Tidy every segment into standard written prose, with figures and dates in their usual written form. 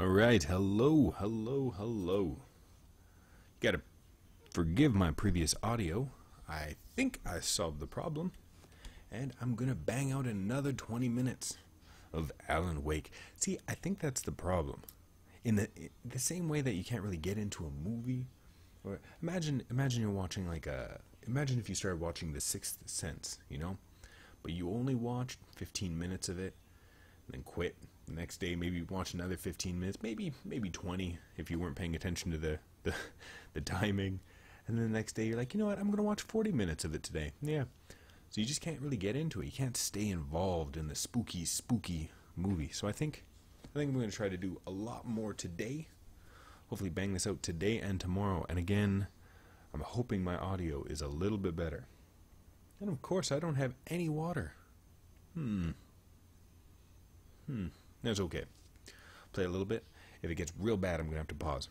Alright, hello. You gotta forgive my previous audio. I think I solved the problem. And I'm gonna bang out another 20 minutes of Alan Wake. See, I think that's the problem. In the same way that you can't really get into a movie. Or imagine you're watching imagine if you started watching The Sixth Sense, you know? But you only watched 15 minutes of it, and then quit. The next day, maybe watch another 15 minutes, maybe 20 if you weren't paying attention to the timing. And then the next day, you're like, you know what? I'm gonna watch 40 minutes of it today. Yeah. So you just can't really get into it. You can't stay involved in the spooky movie. So I think I'm gonna try to do a lot more today. Hopefully, bang this out today and tomorrow. And again, I'm hoping my audio is a little bit better. And of course, I don't have any water. That's okay. Play a little bit. If it gets real bad, I'm going to have to pause.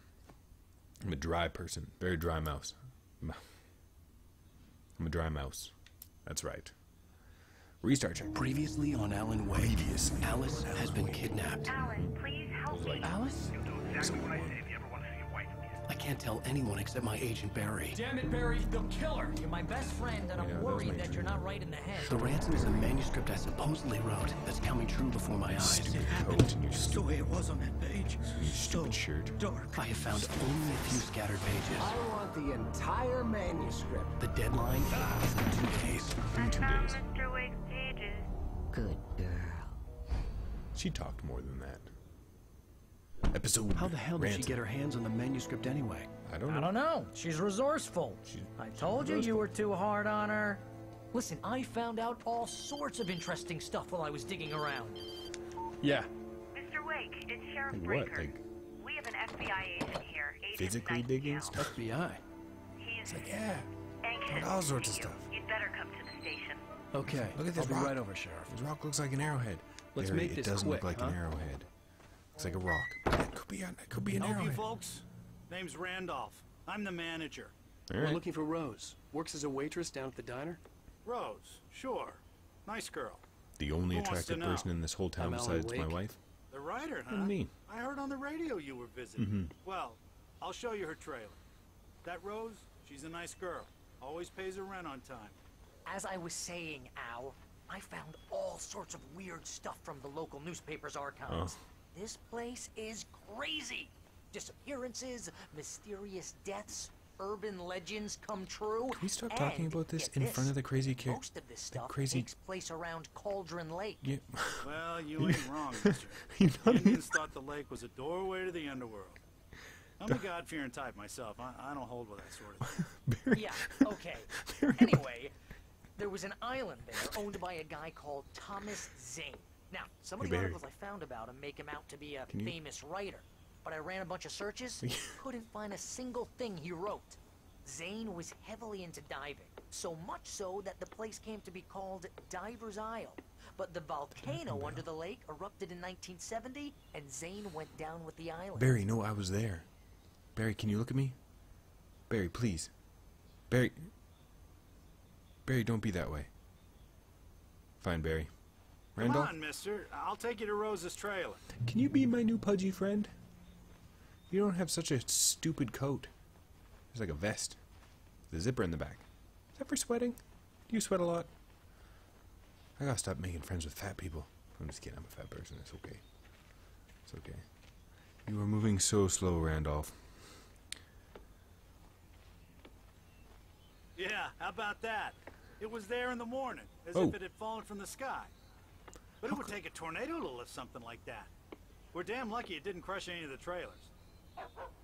I'm a dry person. Very dry mouse. I'm a dry mouse. That's right. Restart check. Previously on Alan Wake. Alice has been kidnapped. Alan, please help me. Alice? You'll do exactly what I say if you ever want to see your wife again. I can't tell anyone except my agent Barry. Damn it, Barry, they'll kill her. You're my best friend, and Yeah, I'm that was worried my that turn. you're not right in the head. The ransom is a manuscript I supposedly wrote that's coming true before my eyes. Stupid coat and your Just the way it was on that page. stupid shirt. Dark. I have found only a few scattered pages. I want the entire manuscript. The deadline is in 2 days. In 2 days. Mr. Wake's pages. Good girl. She talked more than that. Episode. How the hell did she ransom. get her hands on the manuscript anyway? I don't I know. don't know. She's resourceful. I told you were too hard on her. Listen, I found out all sorts of interesting stuff while I was digging around. Yeah. Mr. Wake, it's Sheriff Like Breaker. what? Like We have an FBI agent here. Agent physically digging Nightingale. stuff? FBI. He is Like, yeah. anxious all to sorts of see you. stuff. You'd better come to the station. Okay, Look at this I'll be rock. right over, Sheriff. This rock looks like an arrowhead. Let's Barry, make it this doesn't quick, look like an huh? arrowhead. Looks like a rock. It could be an Help you arrowhead. folks? Name's Randolph. I'm the manager. All We're right. looking for Rose. Works as a waitress down at the diner. Rose, sure. Nice girl. The only Who wants attractive to know? person in this whole town I'm Alan besides my Wake. wife. The writer, huh? And me. I heard on the radio you were visiting. Well, I'll show you her trailer. That Rose, she's a nice girl. Always pays her rent on time. As I was saying, Al, I found all sorts of weird stuff from the local newspaper's archives. This place is crazy. Disappearances, mysterious deaths, urban legends come true. Can we stop talking and about this get in front of the crazy kid? Most of this stuff crazy- takes place around Cauldron Lake. Yeah. Well, you ain't wrong, mister. You know what I mean? Indians thought the lake was a doorway to the underworld. I'm a God-fearing type myself. I don't hold with that sort of thing. Barry. Yeah, okay. Anyway, there was an island there owned by a guy called Thomas Zane. Now, some of Hey, the Barry. articles I found about him make him out to be a Can you- famous writer. But I ran a bunch of searches, couldn't find a single thing he wrote. Zane was heavily into diving, so much so that the place came to be called Diver's Isle. But the volcano under the lake erupted in 1970, and Zane went down with the island. Barry, no, I was there. Barry, can you look at me? Barry, please. Barry. Barry, don't be that way. Fine, Barry. Come Randolph, on, mister. I'll take you to Rose's trailer. can you be my new pudgy friend? You don't have such a stupid coat. It's like a vest. The zipper in the back. Is that for sweating? Do you sweat a lot? I gotta stop making friends with fat people. I'm just kidding, I'm a fat person. It's okay. It's okay. You are moving so slow, Randolph. Yeah, how about that? It was there in the morning, as Oh. if it had fallen from the sky. But it would take a tornado to lift something like that. We're damn lucky it didn't crush any of the trailers.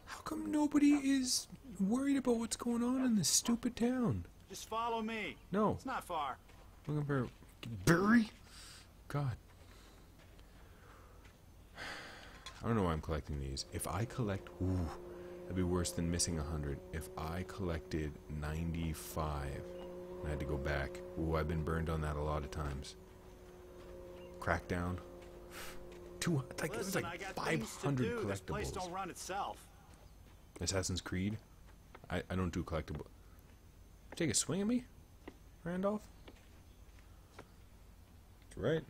How come nobody is worried about what's going on in this stupid town? Just follow me. No. It's not far. Looking for Barry? God. I don't know why I'm collecting these. If I collect... Ooh, that'd be worse than missing 100. If I collected 95 and I had to go back. Ooh, I've been burned on that a lot of times. Crackdown. It was Listen, I like got things to 500 do. This place collectibles. don't run itself. Assassin's Creed. I don't do collectible. Take a swing at me, Randolph? That's right.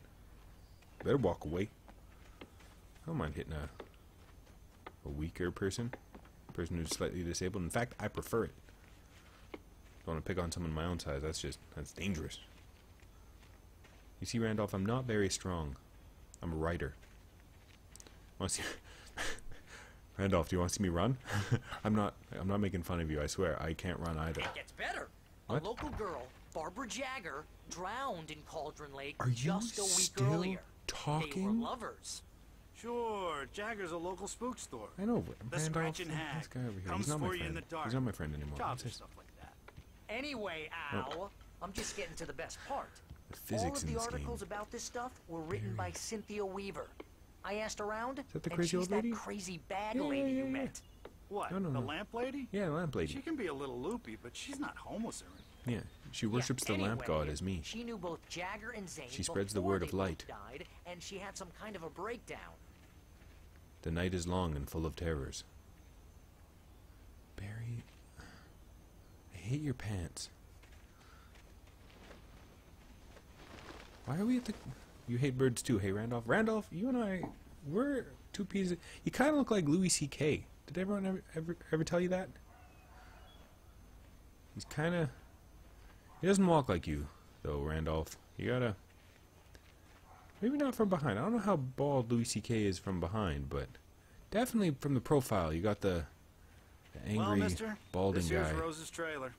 Better walk away. I don't mind hitting a a weaker person who's slightly disabled. In fact, I prefer it. Don't want to pick on someone my own size. That's dangerous. You see, Randolph, I'm not very strong. I'm a writer. Want to see Randolph, do you want to see me run? I'm not making fun of you, I swear. I can't run either. It gets better. What? A local girl, Barbara Jagger, drowned in Cauldron Lake Are you just a week still earlier. talking? They were lovers. Sure, Jagger's a local spook store. I know, The Randolph, Scratchin' Hag this guy over here. comes He's not my for you in friend. the dark. He's not my friend anymore. Jobs What's or his- stuff like that. Anyway, Al, I'm just getting to the best part. The physics All of in the this articles game. about this stuff were written by Cynthia Weaver. I asked around, that the and crazy she's old lady? that crazy bag Yeah, lady yeah, you yeah. met. What? No, no, the no. lamp lady? Yeah, lamp lady. She can be a little loopy, but she's not homeless or anything. Yeah, she worships Yeah, the lamp anyway, god as me. She knew both Jagger and Zane. She spreads the before word they of both light. Died, and she had some kind of a breakdown. The night is long and full of terrors. Barry, I hate your pants. Why are we at the... You hate birds too, hey Randolph? Randolph, you and I, we're two pieces... You kind of look like Louis C.K. Did everyone ever tell you that? He's kind of... He doesn't walk like you, though, Randolph. You gotta... Maybe not from behind. I don't know how bald Louis C.K. is from behind, but definitely from the profile. You got the angry, Well, mister, balding this guy. here's Rose's trailer.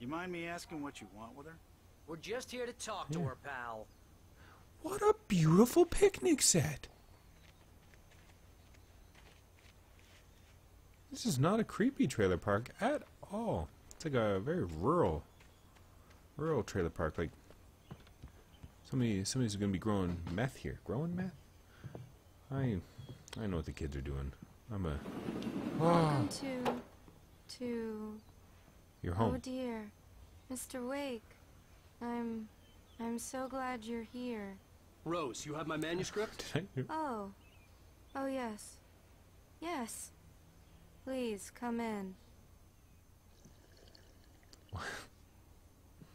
You mind me asking what you want with her? We're just here to talk to her, pal. What a beautiful picnic set! This is not a creepy trailer park at all. It's like a very rural trailer park. Like somebody's gonna be growing meth here. Growing meth? I know what the kids are doing. I'm a... Welcome to... You're Oh home. dear. Mr. Wake. I'm so glad you're here. Rose, you have my manuscript? Oh. Oh, yes. Yes. Please, come in.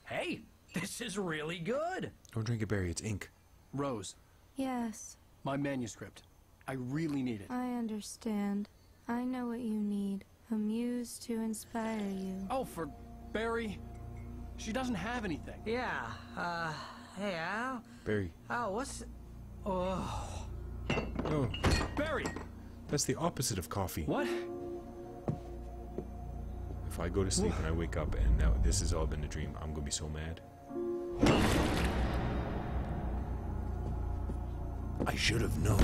Hey, this is really good. Don't drink it, Barry. It's ink. Rose, Yes, my manuscript. I really need it. I understand. I know what you need. A muse to inspire you. Oh, for Barry. She doesn't have anything. Yeah, hey, Al. Barry. Oh, what's... Oh, No, Barry! that's the opposite of coffee. What? If I go to sleep and I wake up and now this has all been a dream, I'm gonna be so mad. I should have known.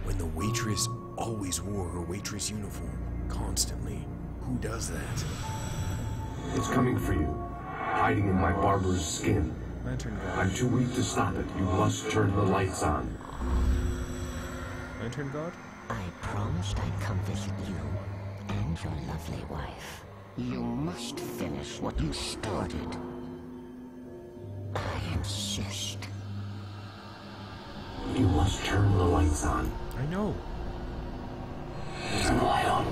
When the waitress always wore her waitress uniform, constantly. Who does that? It's coming for you, hiding in my barber's skin. Lantern I'm God. too weak to stop it. You must turn the lights on. Lantern God? I promised I'd come visit you and your lovely wife. You must finish what you started. I insist. You must turn the lights on. I know. Turn the light on.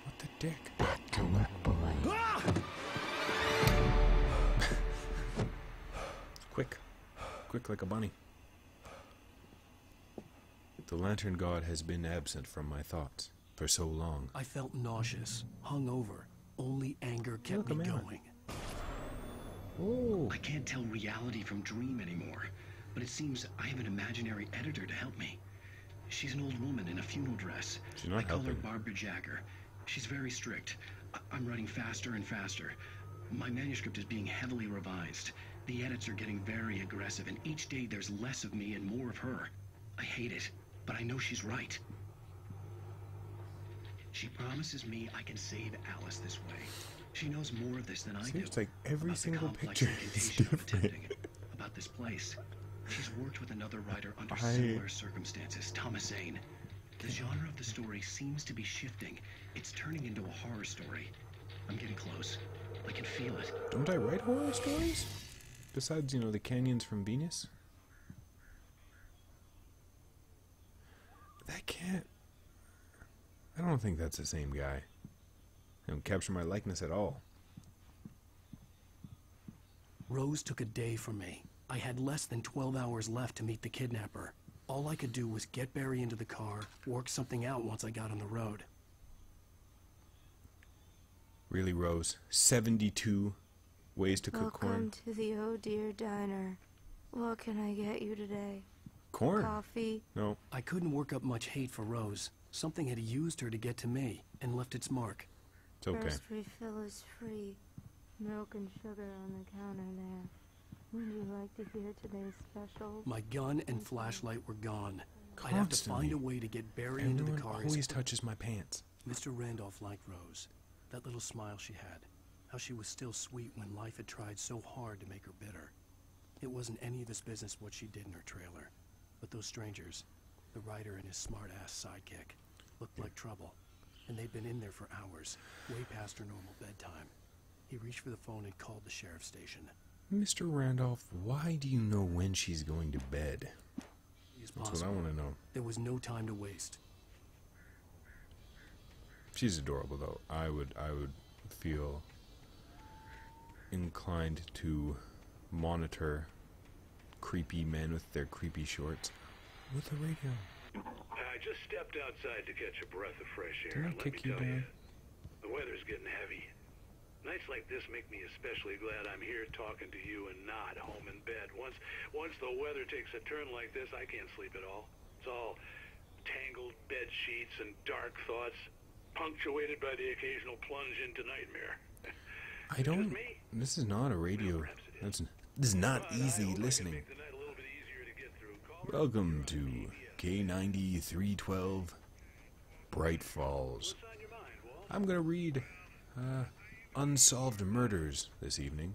What the dick? Back to work, boy. Quick. Quick like a bunny. The Lantern God has been absent from my thoughts for so long. I felt nauseous, hungover. Only anger kept Look, a me man. going. Oh. I can't tell reality from dream anymore, but it seems I have an imaginary editor to help me. She's an old woman in a funeral dress. She's not I call her helping. Barbara Jagger. She's very strict. I'm writing faster and faster. My manuscript is being heavily revised. The edits are getting very aggressive, and each day there's less of me and more of her. I hate it, but I know she's right. She promises me I can save Alice this way. She knows more of this than I do. Seems like every About the single complex picture is incantation I'm different. attempting, about this place. She's worked with another writer under I- similar circumstances, Thomas Zane. The genre of the story seems to be shifting. It's turning into a horror story. I'm getting close. I can feel it. Don't I write horror stories? Besides, you know, the canyons from Venus? That can't... I don't think that's the same guy. They don't capture my likeness at all. Rose took a day from me. I had less than 12 hours left to meet the kidnapper. All I could do was get Barry into the car, work something out once I got on the road. Really, Rose? 72 ways to cook corn? Welcome to the Oh Dear Diner. What can I get you today? Corn? Coffee? No. I couldn't work up much hate for Rose. Something had used her to get to me, and left its mark. It's okay. First refill is free. Milk and sugar on the counter there. Would you like to hear today's special? My gun and flashlight were gone. I'd have to find a way to get Barry into the car. Always touches my pants. Mr. Randolph liked Rose. That little smile she had. How she was still sweet when life had tried so hard to make her bitter. It wasn't any of his business what she did in her trailer. But those strangers, the writer and his smart-ass sidekick, looked like trouble. And they'd been in there for hours, way past her normal bedtime. He reached for the phone and called the sheriff's station. Mr. Randolph, why do you know when she's going to bed? That's what I want to know. There was no time to waste. She's adorable, though. I would feel inclined to monitor creepy men with their creepy shorts with a radio. I just stepped outside to catch a breath of fresh air. Didn't I kick you down? The weather's getting heavy. Nights like this make me especially glad I'm here talking to you and not home in bed. Once the weather takes a turn like this, I can't sleep at all. It's all tangled bed sheets and dark thoughts, punctuated by the occasional plunge into nightmare. I don't. This is not a radio. This is not easy listening. Welcome to K90 312 Bright Falls. I'm gonna read Unsolved Murders this evening.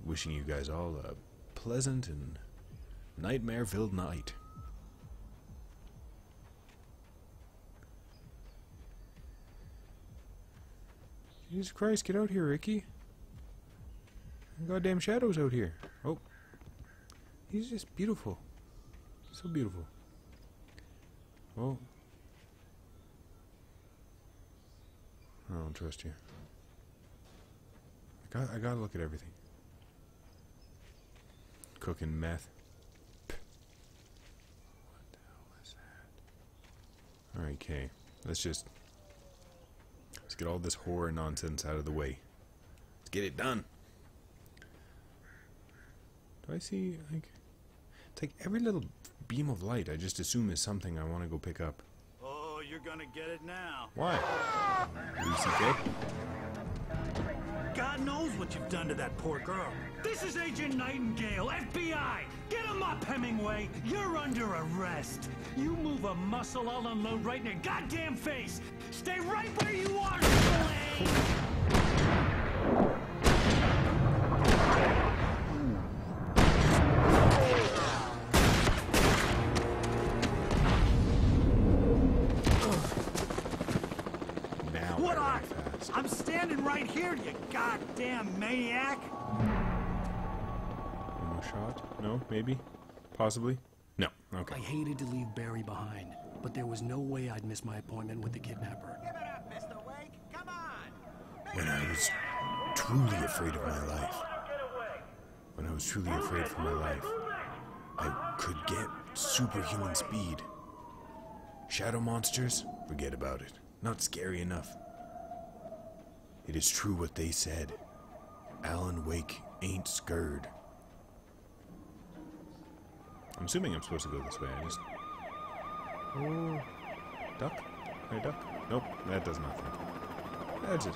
Wishing you guys all a pleasant and nightmare-filled night. Jesus Christ, get out here, Ricky. Goddamn shadows out here. Oh. He's just beautiful. So beautiful. Oh. I don't trust you. I gotta look at everything. Cooking meth. What the hell is that? Alright, okay. Let's get all this horror nonsense out of the way. Let's get it done. Do I see, like... It's like every little beam of light I just assume is something I want to go pick up. Oh, you're gonna get it now. Why? UCK? God knows what you've done to that poor girl. This is Agent Nightingale, FBI! Get him up, Hemingway! You're under arrest! You move a muscle, I'll unload right in your goddamn face! Stay right where you are, Slade! What are you? I'm standing right here, you goddamn maniac! One more shot? No? Maybe? Possibly? No. Okay. I hated to leave Barry behind, but there was no way I'd miss my appointment with the kidnapper. Give it up, Mr. Wake! Come on! When I was truly afraid of my life, when I was truly afraid for my life, I could get superhuman speed. Shadow monsters? Forget about it. Not scary enough. It is true what they said. Alan Wake ain't scared. I'm assuming I'm supposed to go this way. I just... Oh... Duck? Can I duck? Nope, that does nothing. That's it.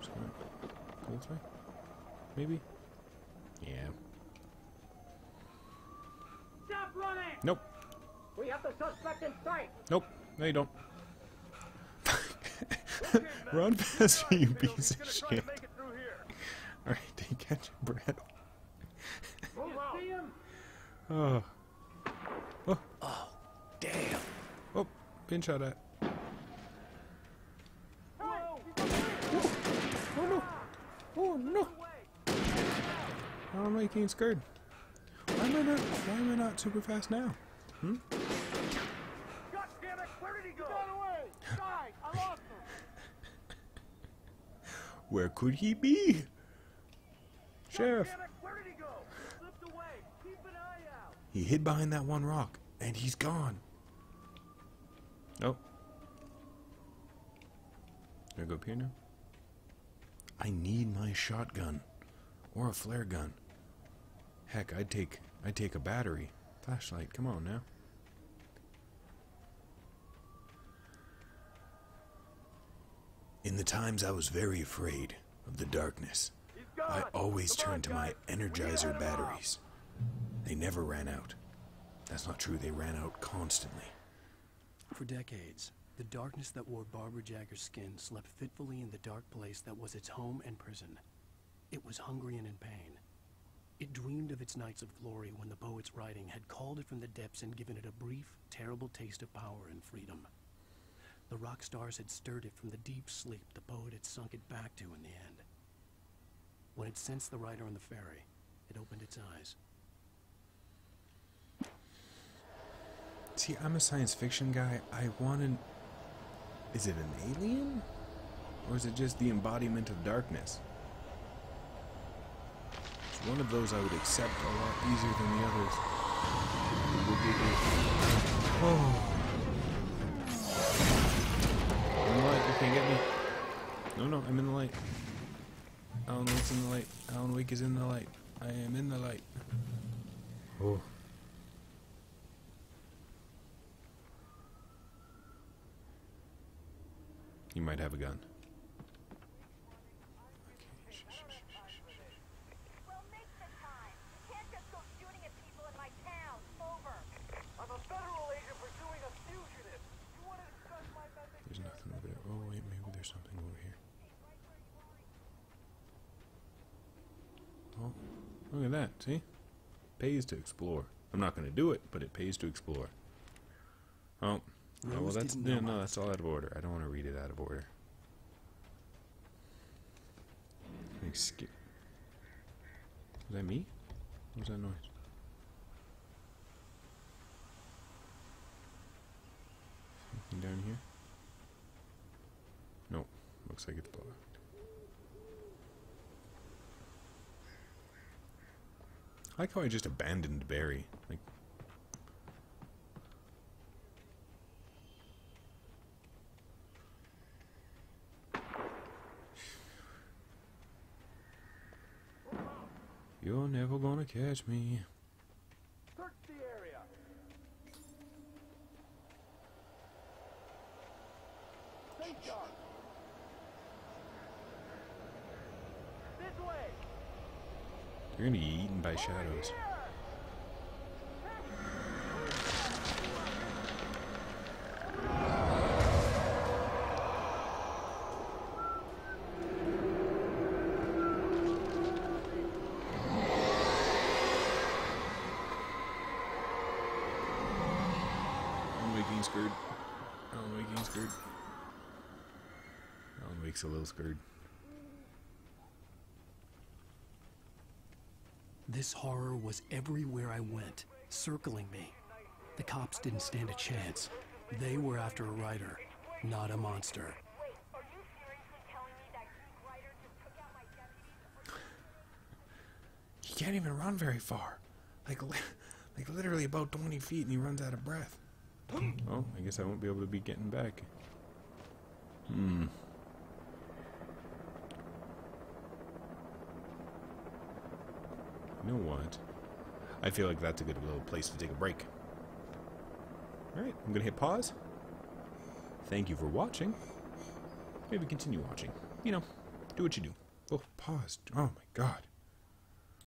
Just gonna go this way? Maybe? Yeah. Stop running! Nope. We have the suspect in sight! Nope. No, you don't. Run faster, you piece of shit. Alright, take catch your breath. Oh. Oh. Oh, damn. Oh, been shot at. Oh no. Oh no. How am I getting scared? Why am I not super fast now? Hmm? God damn it! Where did he go? He got away! Died! I lost him! Where could he be? Sheriff. God damn it! Where did he go? He slipped away! He hid behind that one rock, and he's gone. Oh. Can I go up here now? I need my shotgun. Or a flare gun. Heck, I'd take a battery. Flashlight, come on now. In the times I was very afraid of the darkness, I always turned to my Energizer batteries. They never ran out. That's not true, they ran out constantly. For decades, the darkness that wore Barbara Jagger's skin slept fitfully in the dark place that was its home and prison. It was hungry and in pain. It dreamed of its nights of glory when the poet's writing had called it from the depths and given it a brief, terrible taste of power and freedom. The rock stars had stirred it from the deep sleep the poet had sunk it back to in the end. When it sensed the writer on the ferry, it opened its eyes. See, I'm a science fiction guy. I wanted... Is it an alien? Or is it just the embodiment of darkness? It's one of those I would accept a lot easier than the others. Oh. In the light, you can't get me. No, I'm in the light. Alan Wake's in the light. Alan Wake is in the light. I am in the light. Oh. You might have a gun. Well, make the time. You can't just go shooting at people in my town. Over. I'm a federal agent pursuing a fugitive. You want to discuss my method? There's nothing over there. Oh, wait, maybe there's something over here. Oh, look at that. See? Pays to explore. I'm not going to do it, but it pays to explore. Oh. Oh, well, that's no, that's all out of order. I don't want to read it out of order. Excuse. Was that me? What was that noise? Anything down here? Nope. Looks like it's blocked. I like how I just abandoned Barry. Like. You're never gonna catch me. Search the area. Stay sharp. This way. You're gonna be eaten by shadows. Scared. Alan Wake getting scared. Alan Wake's a little scared. This horror was everywhere I went, circling me. The cops didn't stand a chance. They were after a writer, not a monster. Wait, are you seriously telling me that geek writer just took out my deputies? He can't even run very far. Like literally about 20 feet, and he runs out of breath. Oh, I guess I won't be able to be getting back. You know what? I feel like that's a good little place to take a break. Alright, I'm gonna hit pause. Thank you for watching. Maybe continue watching. You know, do what you do. Oh, pause. Oh my god.